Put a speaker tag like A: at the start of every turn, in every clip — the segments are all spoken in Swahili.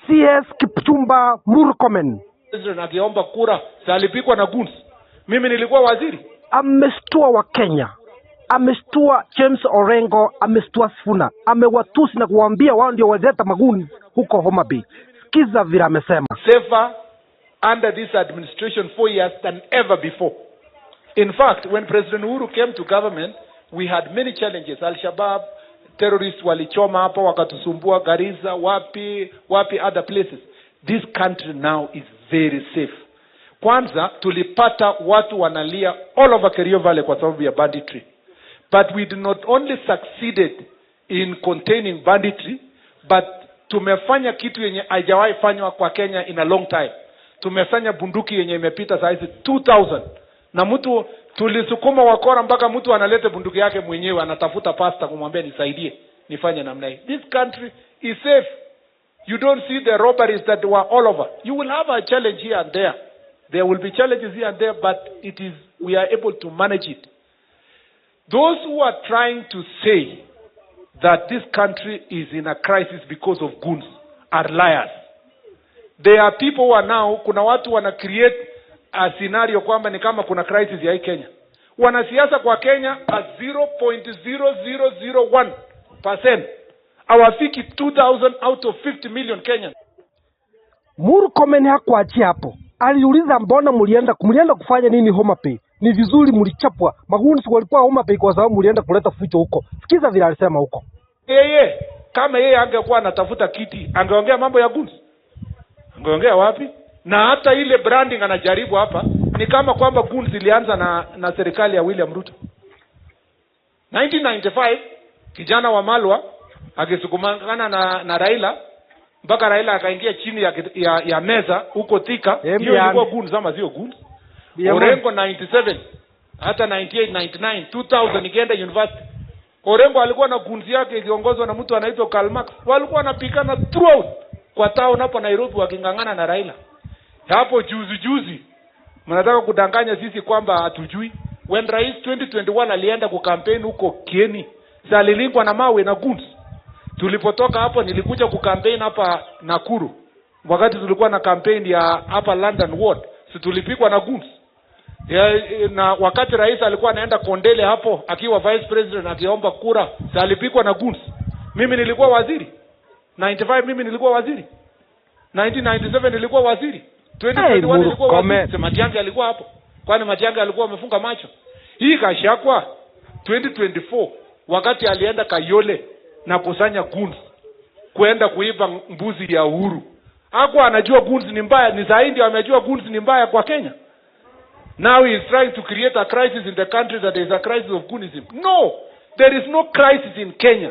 A: CS Kipchumba Murkomen
B: akiomba kura salipikwa na guns. Mimi nilikuwa waziri.
A: Amestua wa Kenya, amestua James Orengo, amestua Sifuna, amewatusi na kuwaambia wao ndio wazeta maguni huko Homa Bay. Sikiza vile amesema.
B: Safer under this administration 4 years than ever before. In fact, when President Uhuru came to government, we had many challenges. Al-Shabaab, terrorists walichoma hapa wakatusumbua Garissa, wapi other places. This country now is very safe. Kwanza tulipata watu wanalia all over Kerio Valley kwa sababu ya banditry. But we did not only succeeded in containing banditry, but tumefanya kitu yenye haijawahi fanywa kwa Kenya in a long time. Tumefanya bunduki yenye imepita saizi 2000. Na mtu tulisukuma wakora mpaka mtu analete bunduki yake mwenyewe, anatafuta pasta kumwambia nisaidie nifanye namna hii. This country is safe. You don't see the robberies that were all over. You will have a challenge here and there. There will be challenges here and there, but we are able to manage it. Those who are trying to say that this country is in a crisis because of goons are liars. There are people who are now, kuna watu wana create a scenario kwamba ni kama kuna crisis ya hii Kenya. Wanasiasa kwa Kenya at 0.0001%. Hawafiki 2,000 out of 50 million Kenyans.
A: Murkomen hakuachia hapo. Aliuliza mbona mlienda kufanya nini Homa Bay? Ni vizuri mlichapwa. Magunzi walikuwa Homa Bay kwa sababu mlienda kuleta fujo huko. Sikiza vile alisema huko.
B: Kama yeye angekuwa anatafuta kiti, angeongea mambo ya guns. Angeongea wapi? Na hata ile branding anajaribu hapa ni kama kwamba guns ilianza na serikali ya William Ruto. 1995 kijana wa Malwa akisukumana na Raila mpaka Raila akaingia chini ya meza huko Thika. Hiyo ilikuwa guns ama sio guns? Orengo 97 hata 98 99 2000 ikienda university. Orengo alikuwa na guns yake ikiongozwa na mtu anaitwa Karl Marx. Walikuwa wanapigana throughout kwa town hapo Nairobi wakingangana na Raila. Hapo juzi mnataka kudanganya sisi kwamba hatujui. When Rais 2021 alienda ku campaign huko Kieni, salilingwa na mawe na guns. Tulipotoka hapo nilikuja ku campaign hapa Nakuru. Wakati tulikuwa na campaign ya hapa London Ward, si tulipigwa na guns. Na wakati rais alikuwa anaenda Kondele hapo akiwa vice president akiomba kura, salipigwa na guns. Mimi nilikuwa waziri. 95 mimi nilikuwa waziri. 1997 nilikuwa waziri. 2021 nilikuwa waziri. Matiang'i alikuwa hapo. Kwani Matiang'i alikuwa amefunga macho? Hii Gachagua 2024 wakati alienda Kayole na kusanya guns kwenda kuiba mbuzi ya Uhuru. Hakuwa anajua guns ni mbaya, ni zaidi amejua guns ni mbaya kwa Kenya. Now he is trying to create a crisis in the country that there is a crisis of goonism. No, there is no crisis in Kenya.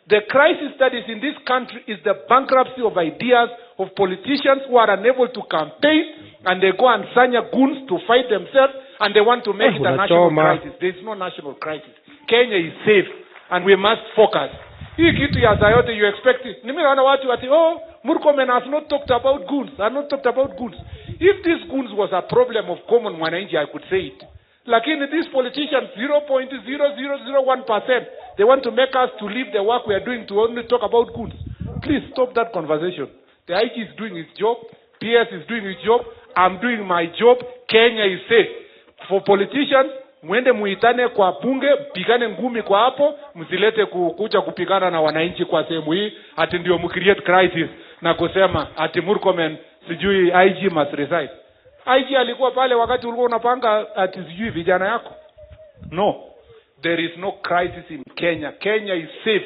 B: The crisis that is in this country is the bankruptcy of ideas of politicians who are unable to campaign and they go and sanya goons to fight themselves and they want to make it a national crisis. There is no national crisis. Kenya is safe and we must focus. Hii kitu ya zayote you expect it. Nimeona watu ati Murkomen has not talked about goons. If these goons was a problem of common mwananchi, I could say it. Lakini these politicians 0.0001%, they want to make us to leave the work we are doing to only talk about goons. Please stop that conversation. The IG is doing his job, PS is doing his job, I'm doing my job. Kenya is safe. For politicians, mwende muitane kwa bunge, pigane ngumi kwa hapo, msilete kuja kupigana na wananchi kwa sehemu hii, ati ndio mcreate crisis na kusema ati Murkomen sijui IG must resign. IG alikuwa pale wakati ulikuwa unapanga ati sijui vijana yako. No, there is no crisis in Kenya. Kenya is safe.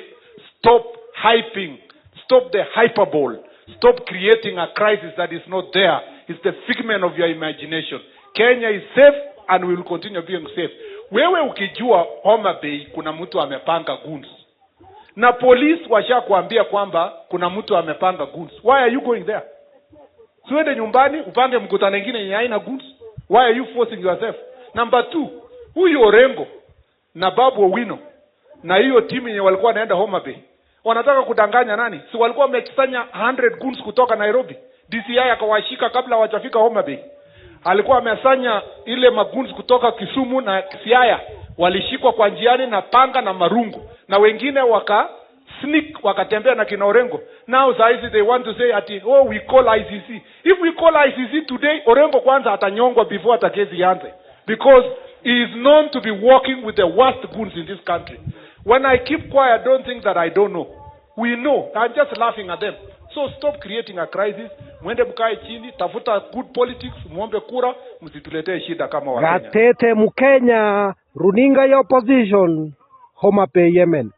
B: Stop hyping. Stop the hyperbole. Stop creating a crisis that is not there. It's the figment of your imagination. Kenya is safe and we will continue being safe. Wewe ukijua Homa Bay kuna mtu amepanga goons, na police washakuambia kwamba kuna mtu amepanga goons, why are you going there? Tuende nyumbani upange mkutano mwingine yenye haina goons. Why are you forcing yourself? Number 2, huyo Orengo na Babu Owino na hiyo timu yenye walikuwa wanaenda Homa Bay wanataka kudanganya nani? Si walikuwa wamekusanya 100 goons kutoka Nairobi. DCI akawashika kabla hawajafika Homa Bay. Alikuwa amesanya ile maguns kutoka Kisumu na Siaya, walishikwa kwa njiani na panga na marungu, na wengine sneak wakatembea na kina Orengo. Now saizi they want to say ati oh we call ICC. If we call ICC today, Orengo kwanza atanyongwa before atakezi yante, because he is known to be working with the worst goons in this country. When I keep quiet, don't think that I don't know. We know. I'm just laughing at them. So stop creating a crisis. Mwende mkae chini, tafuta good politics, muombe kura, msituletee shida kama Wakenya.
A: Gatete Mkenya, runinga ya opposition, Homa Bay, Yemen.